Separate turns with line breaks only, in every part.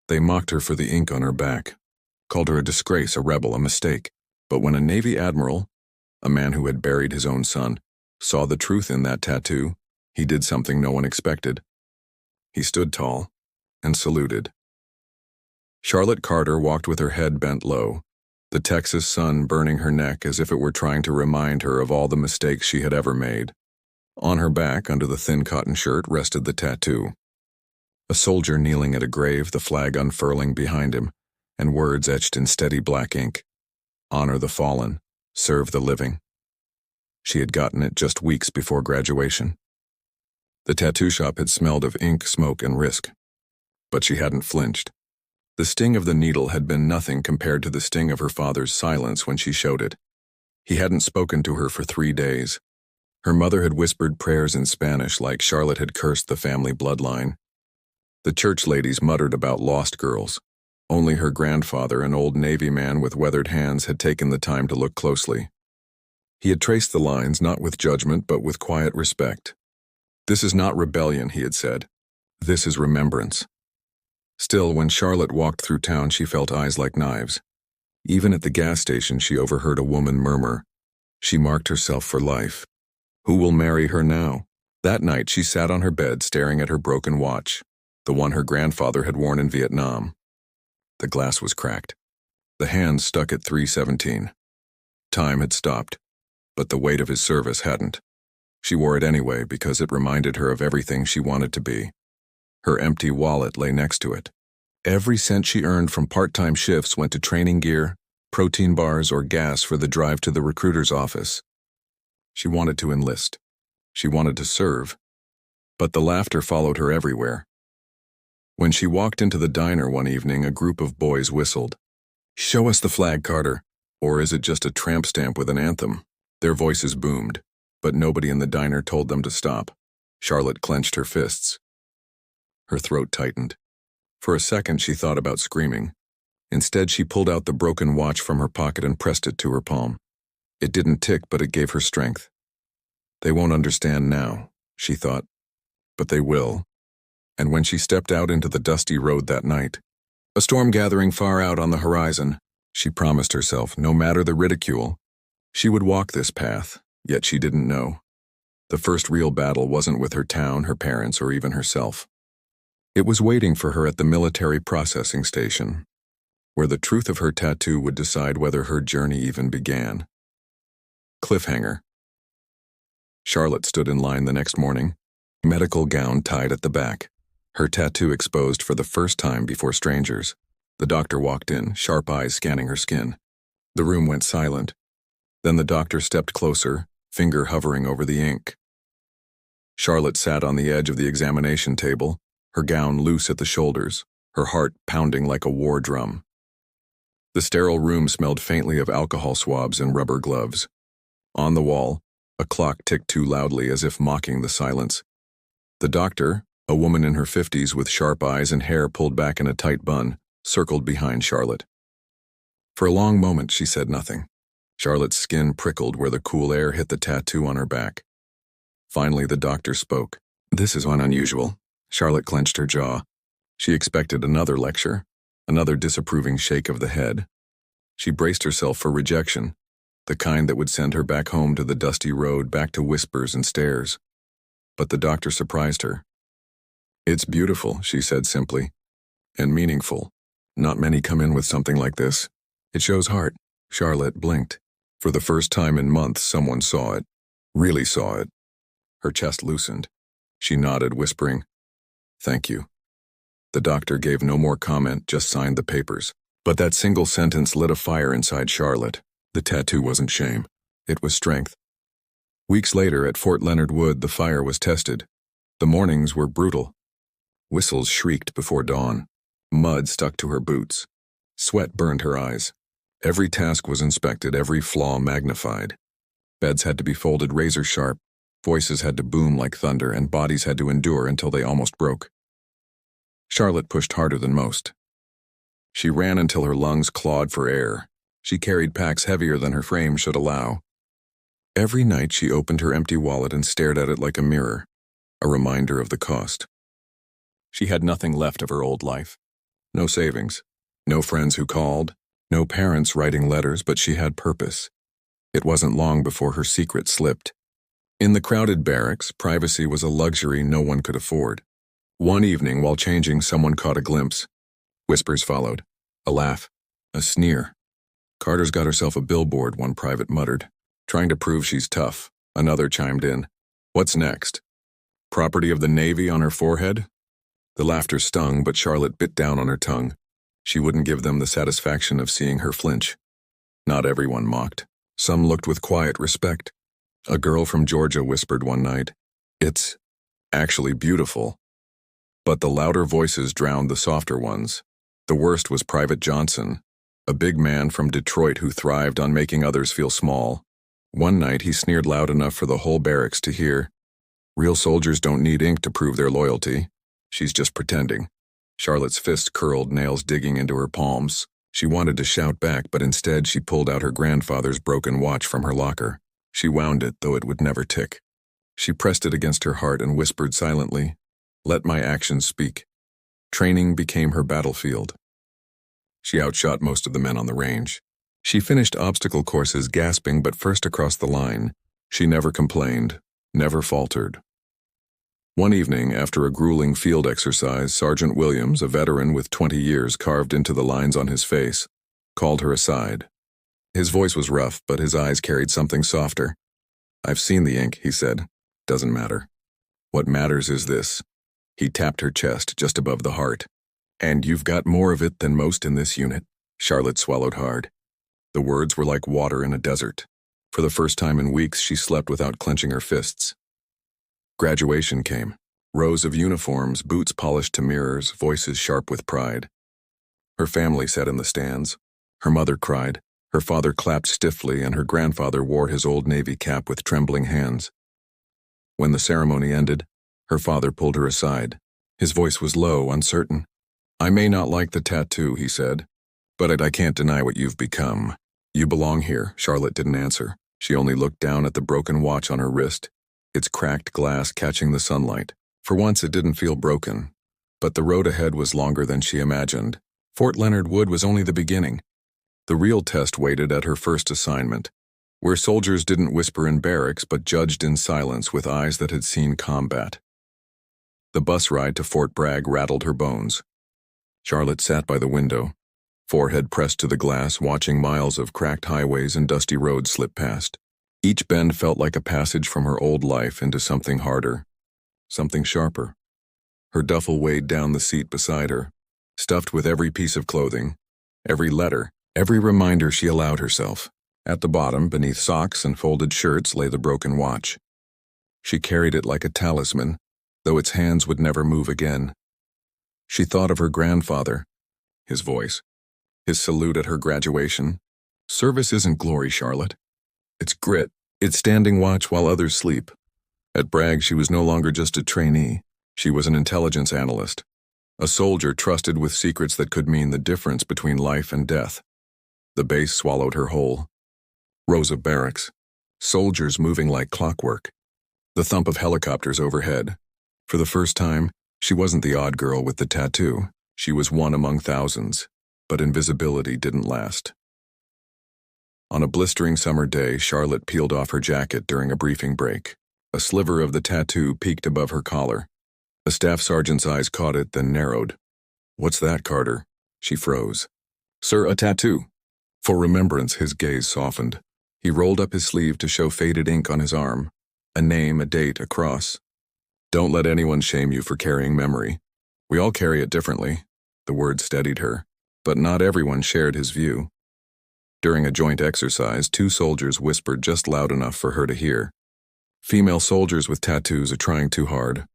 They mocked her for the ink on her back, called her a disgrace, a rebel, a mistake. But when a Navy Admiral, a man who had buried his own son, saw the truth in that tattoo, he did something no one expected. He stood tall and saluted. Charlotte Carter walked with her head bent low, the Texas sun burning her neck as if it were trying to remind her of all the mistakes she had ever made. On her back, under the thin cotton shirt, rested the tattoo. A soldier kneeling at a grave, the flag unfurling behind him, and words etched in steady black ink. Honor the fallen, serve the living. She had gotten it just weeks before graduation. The tattoo shop had smelled of ink, smoke, and risk. But she hadn't flinched. The sting of the needle had been nothing compared to the sting of her father's silence when she showed it. He hadn't spoken to her for 3 days. Her mother had whispered prayers in Spanish like Charlotte had cursed the family bloodline. The church ladies muttered about lost girls. Only her grandfather, an old Navy man with weathered hands, had taken the time to look closely. He had traced the lines not with judgment but with quiet respect. This is not rebellion, he had said. This is remembrance. Still, when Charlotte walked through town, she felt eyes like knives. Even at the gas station, she overheard a woman murmur, "She marked herself for life. Who will marry her now?" That night, she sat on her bed staring at her broken watch, the one her grandfather had worn in Vietnam. The glass was cracked. The hands stuck at 3:17. Time had stopped, but the weight of his service hadn't. She wore it anyway because it reminded her of everything she wanted to be. Her empty wallet lay next to it. Every cent she earned from part-time shifts went to training gear, protein bars, or gas for the drive to the recruiter's office. She wanted to enlist. She wanted to serve. But the laughter followed her everywhere. When she walked into the diner one evening, a group of boys whistled. "Show us the flag, Carter. Or is it just a tramp stamp with an anthem?" Their voices boomed, but nobody in the diner told them to stop. Charlotte clenched her fists. Her throat tightened. For a second, she thought about screaming. Instead, she pulled out the broken watch from her pocket and pressed it to her palm. It didn't tick, but it gave her strength. They won't understand now, she thought, but they will. And when she stepped out into the dusty road that night, a storm gathering far out on the horizon, she promised herself, no matter the ridicule, she would walk this path, yet she didn't know. The first real battle wasn't with her town, her parents, or even herself. It was waiting for her at the military processing station, where the truth of her tattoo would decide whether her journey even began. Cliffhanger. Charlotte stood in line the next morning, medical gown tied at the back, her tattoo exposed for the first time before strangers. The doctor walked in, sharp eyes scanning her skin. The room went silent. Then the doctor stepped closer, finger hovering over the ink. Charlotte sat on the edge of the examination table, her gown loose at the shoulders, her heart pounding like a war drum. The sterile room smelled faintly of alcohol swabs and rubber gloves. On the wall, a clock ticked too loudly as if mocking the silence. The doctor, a woman in her 50s with sharp eyes and hair pulled back in a tight bun, circled behind Charlotte. For a long moment, she said nothing. Charlotte's skin prickled where the cool air hit the tattoo on her back. Finally, the doctor spoke. "This is unusual." Charlotte clenched her jaw. She expected another lecture, another disapproving shake of the head. She braced herself for rejection, the kind that would send her back home to the dusty road, back to whispers and stares. But the doctor surprised her. "It's beautiful," she said simply, "and meaningful. Not many come in with something like this. It shows heart." Charlotte blinked. For the first time in months, someone saw it. Really saw it. Her chest loosened. She nodded, whispering, "Thank you." The doctor gave no more comment, just signed the papers. But that single sentence lit a fire inside Charlotte. The tattoo wasn't shame. It was strength. Weeks later, at Fort Leonard Wood, the fire was tested. The mornings were brutal. Whistles shrieked before dawn. Mud stuck to her boots. Sweat burned her eyes. Every task was inspected, every flaw magnified. Beds had to be folded razor sharp, voices had to boom like thunder, and bodies had to endure until they almost broke. Charlotte pushed harder than most. She ran until her lungs clawed for air. She carried packs heavier than her frame should allow. Every night she opened her empty wallet and stared at it like a mirror, a reminder of the cost. She had nothing left of her old life. No savings. No friends who called. No parents writing letters, but she had purpose. It wasn't long before her secret slipped. In the crowded barracks, privacy was a luxury no one could afford. One evening, while changing, someone caught a glimpse. Whispers followed. A laugh. A sneer. "Carter's got herself a billboard," one private muttered. "Trying to prove she's tough." Another chimed in. "What's next? Property of the Navy on her forehead?" The laughter stung, but Charlotte bit down on her tongue. She wouldn't give them the satisfaction of seeing her flinch. Not everyone mocked. Some looked with quiet respect. A girl from Georgia whispered one night, "It's actually beautiful." But the louder voices drowned the softer ones. The worst was Private Johnson, a big man from Detroit who thrived on making others feel small. One night he sneered loud enough for the whole barracks to hear, "Real soldiers don't need ink to prove their loyalty. She's just pretending." Charlotte's fist curled, nails digging into her palms. She wanted to shout back, but instead she pulled out her grandfather's broken watch from her locker. She wound it, though it would never tick. She pressed it against her heart and whispered silently, "Let my actions speak." Training became her battlefield. She outshot most of the men on the range. She finished obstacle courses gasping but first across the line. She never complained, never faltered. One evening, after a grueling field exercise, Sergeant Williams, a veteran with 20 years carved into the lines on his face, called her aside. His voice was rough, but his eyes carried something softer. "I've seen the ink," he said. "Doesn't matter. What matters is this." He tapped her chest, just above the heart. "And you've got more of it than most in this unit." Charlotte swallowed hard. The words were like water in a desert. For the first time in weeks, she slept without clenching her fists. Graduation came. Rows of uniforms, boots polished to mirrors, voices sharp with pride. Her family sat in the stands. Her mother cried. Her father clapped stiffly, and her grandfather wore his old Navy cap with trembling hands. When the ceremony ended, her father pulled her aside. His voice was low, uncertain. "I may not like the tattoo," he said, "but I can't deny what you've become. You belong here." Charlotte didn't answer. She only looked down at the broken watch on her wrist, its cracked glass catching the sunlight. For once it didn't feel broken. But the road ahead was longer than she imagined. Fort Leonard Wood was only the beginning. The real test waited at her first assignment, where soldiers didn't whisper in barracks but judged in silence with eyes that had seen combat. The bus ride to Fort Bragg rattled her bones. Charlotte sat by the window, forehead pressed to the glass, watching miles of cracked highways and dusty roads slip past. Each bend felt like a passage from her old life into something harder, something sharper. Her duffel weighed down the seat beside her, stuffed with every piece of clothing, every letter, every reminder she allowed herself. At the bottom, beneath socks and folded shirts, lay the broken watch. She carried it like a talisman, though its hands would never move again. She thought of her grandfather, his voice, his salute at her graduation. "Service isn't glory, Charlotte. It's grit. It's standing watch while others sleep." At Bragg, she was no longer just a trainee. She was an intelligence analyst, a soldier trusted with secrets that could mean the difference between life and death. The base swallowed her whole. Rows of barracks, soldiers moving like clockwork, the thump of helicopters overhead. For the first time, she wasn't the odd girl with the tattoo. She was one among thousands, but invisibility didn't last. On a blistering summer day, Charlotte peeled off her jacket during a briefing break. A sliver of the tattoo peeked above her collar. A staff sergeant's eyes caught it, then narrowed. "What's that, Carter?" She froze. "Sir, a tattoo." For remembrance, his gaze softened. He rolled up his sleeve to show faded ink on his arm. A name, a date, a cross. "Don't let anyone shame you for carrying memory. We all carry it differently." The words steadied her, but not everyone shared his view. During a joint exercise, two soldiers whispered just loud enough for her to hear. "Female soldiers with tattoos are trying too hard."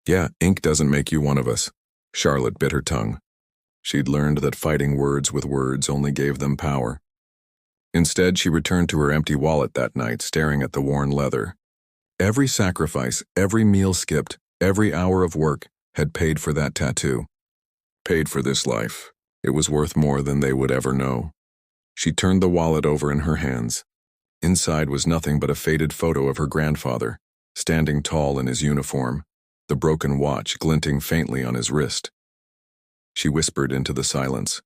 "Yeah, ink doesn't make you one of us." Charlotte bit her tongue. She'd learned that fighting words with words only gave them power. Instead, she returned to her empty wallet that night, staring at the worn leather. Every sacrifice, every meal skipped, every hour of work had paid for that tattoo. Paid for this life. It was worth more than they would ever know. She turned the wallet over in her hands. Inside was nothing but a faded photo of her grandfather, standing tall in his uniform, the broken watch glinting faintly on his wrist. She whispered into the silence.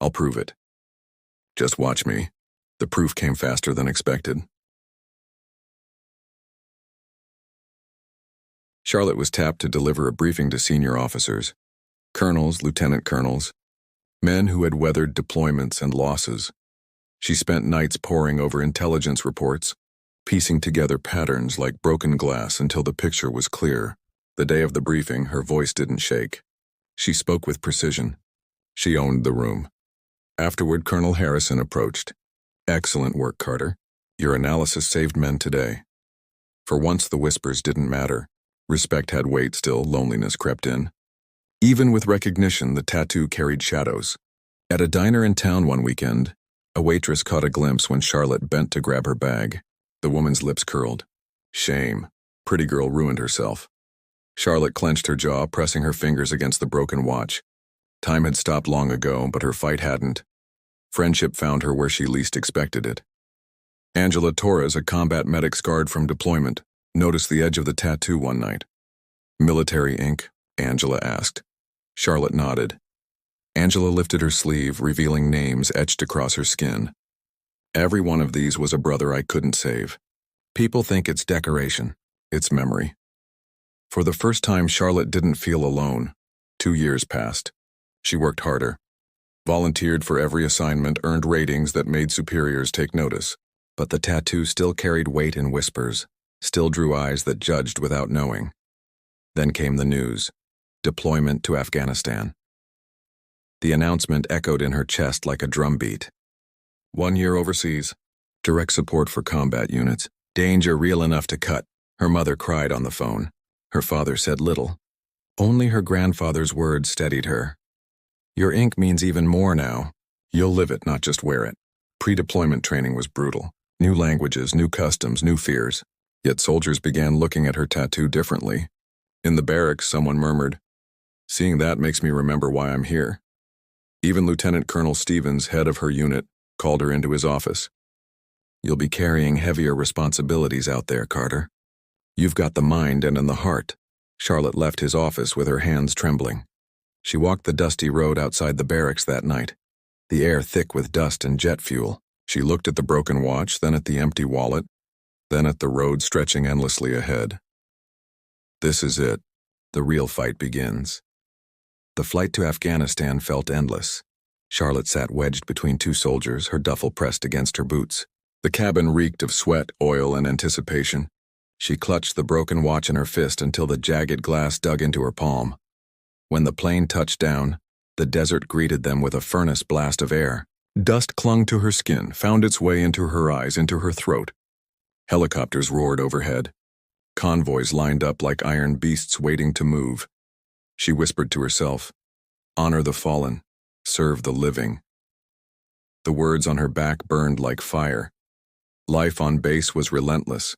I'll prove it. Just watch me. The proof came faster than expected. Charlotte was tapped to deliver a briefing to senior officers, colonels, lieutenant colonels, men who had weathered deployments and losses. She spent nights poring over intelligence reports, piecing together patterns like broken glass until the picture was clear. The day of the briefing, her voice didn't shake. She spoke with precision. She owned the room. Afterward, Colonel Harrison approached. Excellent work, Carter. Your analysis saved men today. For once, the whispers didn't matter. Respect had weight still, loneliness crept in. Even with recognition, the tattoo carried shadows. At a diner in town one weekend, a waitress caught a glimpse when Charlotte bent to grab her bag. The woman's lips curled. Shame. Pretty girl ruined herself. Charlotte clenched her jaw, pressing her fingers against the broken watch. Time had stopped long ago, but her fight hadn't. Friendship found her where she least expected it. Angela Torres, a combat medic scarred from deployment, noticed the edge of the tattoo one night. Military ink? Angela asked. Charlotte nodded. Angela lifted her sleeve, revealing names etched across her skin. Every one of these was a brother I couldn't save. People think it's decoration. It's memory. For the first time, Charlotte didn't feel alone. 2 years passed. She worked harder. Volunteered for every assignment, earned ratings that made superiors take notice. But the tattoo still carried weight in whispers, still drew eyes that judged without knowing. Then came the news. Deployment to Afghanistan. The announcement echoed in her chest like a drumbeat. 1 year overseas. Direct support for combat units. Danger real enough to cut. Her mother cried on the phone. Her father said little. Only her grandfather's words steadied her. Your ink means even more now. You'll live it, not just wear it. Pre-deployment training was brutal. New languages, new customs, new fears. Yet soldiers began looking at her tattoo differently. In the barracks, someone murmured, "Seeing that makes me remember why I'm here." Even Lieutenant Colonel Stevens, head of her unit, called her into his office. "You'll be carrying heavier responsibilities out there, Carter. You've got the mind and in the heart." Charlotte left his office with her hands trembling. She walked the dusty road outside the barracks that night, the air thick with dust and jet fuel. She looked at the broken watch, then at the empty wallet, then at the road stretching endlessly ahead. This is it. The real fight begins. The flight to Afghanistan felt endless. Charlotte sat wedged between two soldiers, her duffel pressed against her boots. The cabin reeked of sweat, oil, and anticipation. She clutched the broken watch in her fist until the jagged glass dug into her palm. When the plane touched down, the desert greeted them with a furnace blast of air. Dust clung to her skin, found its way into her eyes, into her throat. Helicopters roared overhead. Convoys lined up like iron beasts waiting to move. She whispered to herself, "Honor the fallen, serve the living." The words on her back burned like fire. Life on base was relentless.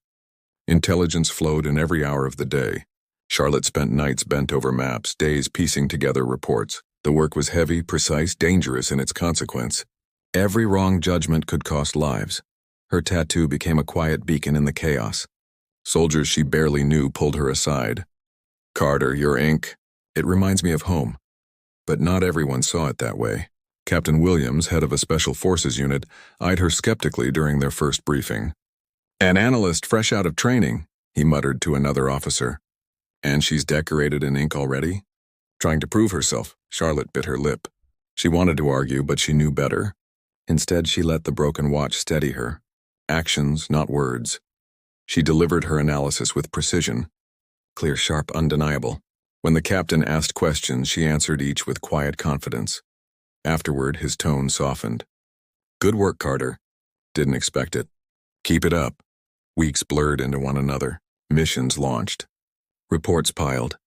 Intelligence flowed in every hour of the day. Charlotte spent nights bent over maps, days piecing together reports. The work was heavy, precise, dangerous in its consequence. Every wrong judgment could cost lives. Her tattoo became a quiet beacon in the chaos. Soldiers she barely knew pulled her aside. "Carter, your ink. It reminds me of home." But not everyone saw it that way. Captain Williams, head of a special forces unit, eyed her skeptically during their first briefing. "An analyst fresh out of training," he muttered to another officer. "And she's decorated in ink already?" Trying to prove herself, Charlotte bit her lip. She wanted to argue, but she knew better. Instead, she let the broken watch steady her. Actions, not words. She delivered her analysis with precision. Clear, sharp, undeniable. When the captain asked questions, she answered each with quiet confidence. Afterward, his tone softened. "Good work, Carter. Didn't expect it. Keep it up." Weeks blurred into one another. Missions launched. Reports piled.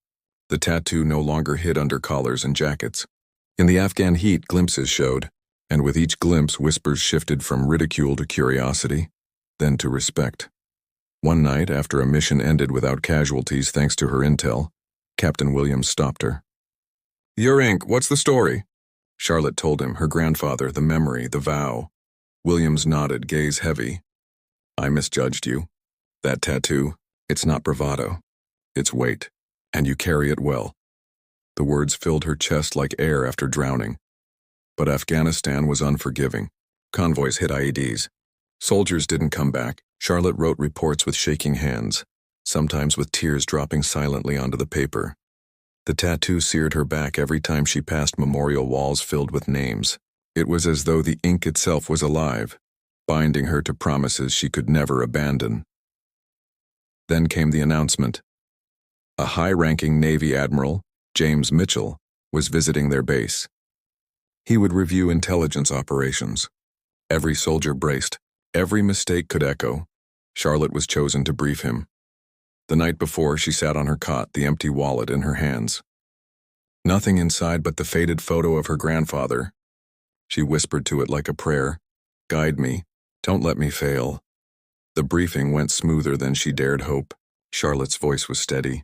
The tattoo no longer hid under collars and jackets. In the Afghan heat, glimpses showed, and with each glimpse, whispers shifted from ridicule to curiosity, then to respect. One night, after a mission ended without casualties thanks to her intel, Captain Williams stopped her. "Your ink, what's the story?" Charlotte told him, her grandfather, the memory, the vow. Williams nodded, gaze heavy. "I misjudged you. That tattoo, it's not bravado. It's weight, and you carry it well. The words filled her chest like air after drowning. But Afghanistan was unforgiving. Convoys hit IEDs. Soldiers didn't come back. Charlotte wrote reports with shaking hands, sometimes with tears dropping silently onto the paper. The tattoo seared her back every time she passed memorial walls filled with names. It was as though the ink itself was alive, binding her to promises she could never abandon. Then came the announcement. A high-ranking Navy Admiral, James Mitchell, was visiting their base. He would review intelligence operations. Every soldier braced. Every mistake could echo. Charlotte was chosen to brief him. The night before, she sat on her cot, the empty wallet in her hands. Nothing inside but the faded photo of her grandfather. She whispered to it like a prayer, "Guide me, don't let me fail." The briefing went smoother than she dared hope. Charlotte's voice was steady.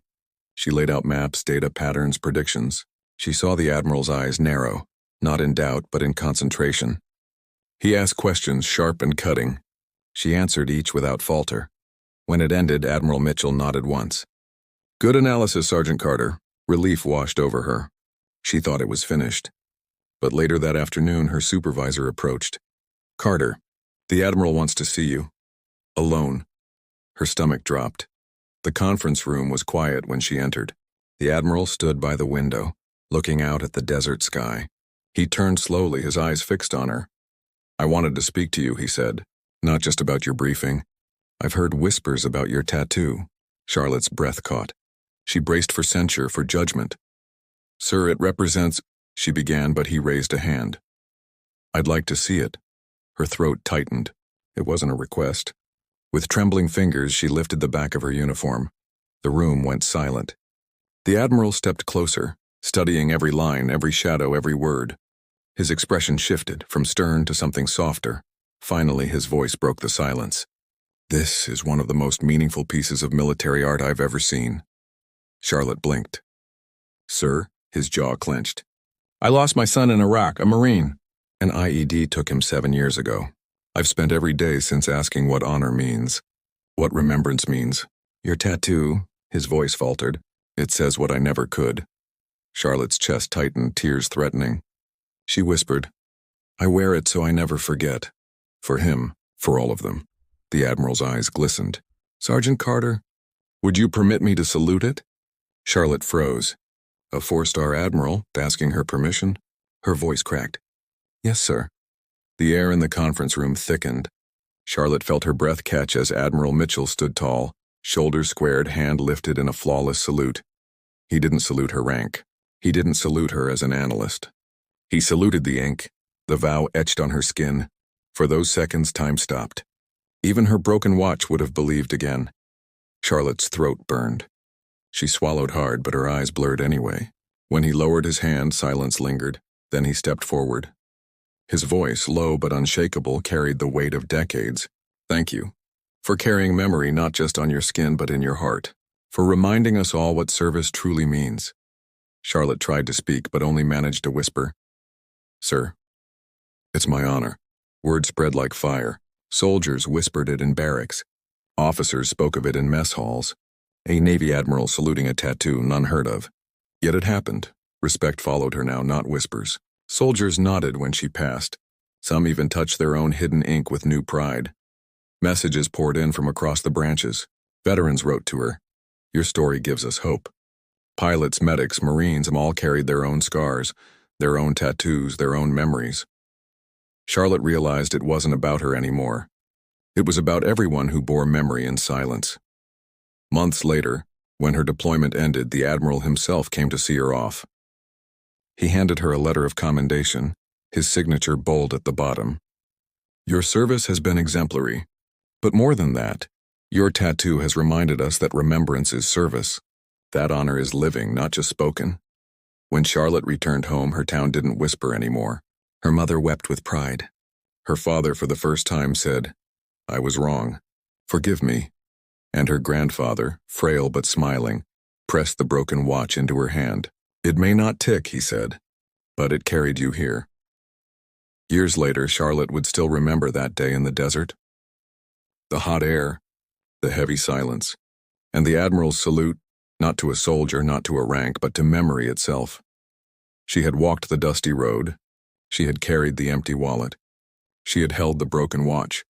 She laid out maps, data, patterns, predictions. She saw the Admiral's eyes narrow, not in doubt but in concentration. He asked questions sharp and cutting. She answered each without falter. When it ended, Admiral Mitchell nodded once. "Good analysis, Sergeant Carter." Relief washed over her. She thought it was finished. But later that afternoon, her supervisor approached. "Carter, the Admiral wants to see you. Alone." Her stomach dropped. The conference room was quiet when she entered. The Admiral stood by the window, looking out at the desert sky. He turned slowly, his eyes fixed on her. "I wanted to speak to you," he said. "Not just about your briefing. I've heard whispers about your tattoo." Charlotte's breath caught. She braced for censure, for judgment. "Sir, it represents—" she began, but he raised a hand. "I'd like to see it." Her throat tightened. It wasn't a request. With trembling fingers, she lifted the back of her uniform. The room went silent. The Admiral stepped closer, studying every line, every shadow, every word. His expression shifted, from stern to something softer. Finally, his voice broke the silence. "This is one of the most meaningful pieces of military art I've ever seen." Charlotte blinked. "Sir?" His jaw clenched. "I lost my son in Iraq, a Marine. An IED took him 7 years ago. I've spent every day since asking what honor means, what remembrance means. Your tattoo," his voice faltered, "it says what I never could." Charlotte's chest tightened, tears threatening. She whispered, "I wear it so I never forget. For him, for all of them." The Admiral's eyes glistened. "Sergeant Carter, would you permit me to salute it?" Charlotte froze. A 4-star Admiral asking her permission? Her voice cracked. "Yes, sir." The air in the conference room thickened. Charlotte felt her breath catch as Admiral Mitchell stood tall, shoulders squared, hand lifted in a flawless salute. He didn't salute her rank. He didn't salute her as an analyst. He saluted the ink, the vow etched on her skin. For those seconds, time stopped. Even her broken watch would have believed again. Charlotte's throat burned. She swallowed hard, but her eyes blurred anyway. When he lowered his hand, silence lingered. Then he stepped forward. His voice, low but unshakable, carried the weight of decades. "Thank you. For carrying memory not just on your skin but in your heart. For reminding us all what service truly means." Charlotte tried to speak but only managed to whisper, "Sir, it's my honor." Word spread like fire. Soldiers whispered it in barracks. Officers spoke of it in mess halls. A Navy Admiral saluting a tattoo, none heard of. Yet it happened. Respect followed her now, not whispers. Soldiers nodded when she passed. Some even touched their own hidden ink with new pride. Messages poured in from across the branches. Veterans wrote to her, "Your story gives us hope." Pilots, medics, Marines, all carried their own scars, their own tattoos, their own memories. Charlotte realized it wasn't about her anymore. It was about everyone who bore memory in silence. Months later, when her deployment ended, the Admiral himself came to see her off. He handed her a letter of commendation, his signature bold at the bottom. "Your service has been exemplary. But more than that, your tattoo has reminded us that remembrance is service. That honor is living, not just spoken." When Charlotte returned home, her town didn't whisper anymore. Her mother wept with pride. Her father, for the first time, said, "I was wrong. Forgive me." And her grandfather, frail but smiling, pressed the broken watch into her hand. "It may not tick," he said, "but it carried you here." Years later, Charlotte would still remember that day in the desert. The hot air, the heavy silence, and the Admiral's salute, Not to a soldier, not to a rank, but to memory itself. She had walked the dusty road. She had carried the empty wallet. She had held the broken watch.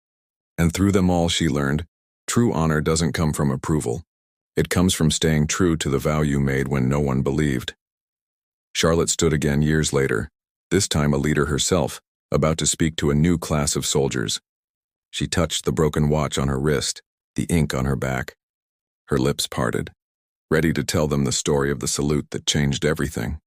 And through them all she learned, true honor doesn't come from approval. It comes from staying true to the vow you made when no one believed. Charlotte stood again years later, this time a leader herself, about to speak to a new class of soldiers. She touched the broken watch on her wrist, the ink on her back. Her lips parted, ready to tell them the story of the salute that changed everything.